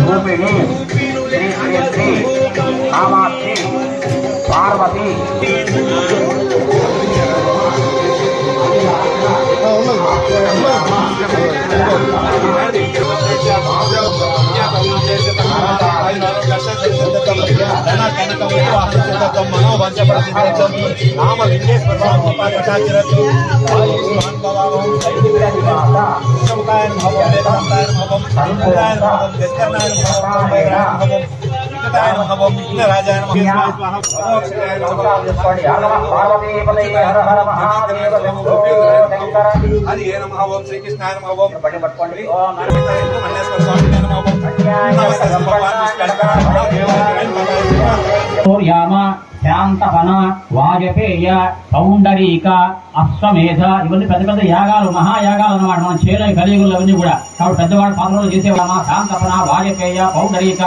రూపిణి శ్రీ శ్రీ శ్రీ కామాక్షి పార్వతి శ్రీకృష్ణ శాంతపన వాజపేయ పౌండరీక అశ్వమేధ ఇవన్నీ పెద్ద పెద్ద యాగాలు మహాయాగాలు అన్నమాట. మనం చేయలేని కలియుగులు అవన్నీ కూడా. కాబట్టి పెద్దవాడు పాత్రలు చేసేవాళ్ళ శాంతపన వాజపేయ పౌండరీక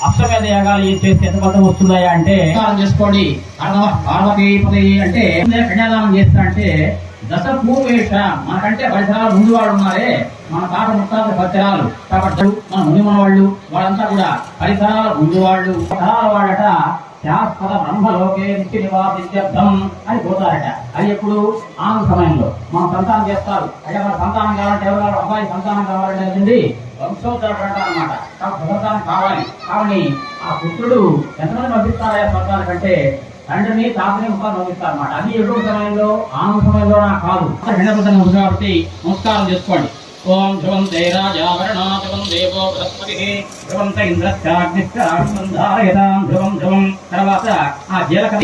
అశ్వమేధ యాగాలు చేస్తే ఎంత ఫలితం వస్తుందా అంటే చేసుకోండి. పార్వతీపతి అంటే కన్యాదానం చేస్తా అంటే దశ పూర్వేష మనకంటే పరిసరాలు ముందు వాళ్ళు ఉన్నారే, మన తాత ముత్తాత పరిసరాలు కాబట్టి మన ముందు మన వాళ్ళు వాళ్ళంతా కూడా పరిసరాల ముందు వాళ్ళు వాడట శాశ్వత బ్రహ్మలోకే నిత్య నివాసిత్యర్థం అని పోతారట. అది ఎప్పుడు ఆమె సమయంలో మనం సంతానం చేస్తారు. అయితే మన సంతానం కావాలంటే ఎవరు అబ్బాయి సంతానం కావాలంటే వంశోత్తర అనమాట. కాబట్టి సంతానం కావాలి. కాబట్టి ఆ పుత్రుడు ఎంతమంది పంపిస్తారా సంతానం కంటే తండ్రిని తాతని ముఖాన్ని పంపిస్తారు అనమాట. అది ఎటువంటి సమయంలో ఆమె సమయంలో నాకు కాదు. కాబట్టి నమస్కారం చేసుకోండి. ఓం ధ్రువంతే రాజావరణా ధ్రువం దేవో బృహస్పతి ధ్రువంత ఇంద్రశ్చాగ్నిశ్చాగ్నిధారయతాం ధ్రువం ధ్రువం. తర్వాత ఆ జీలకర్ర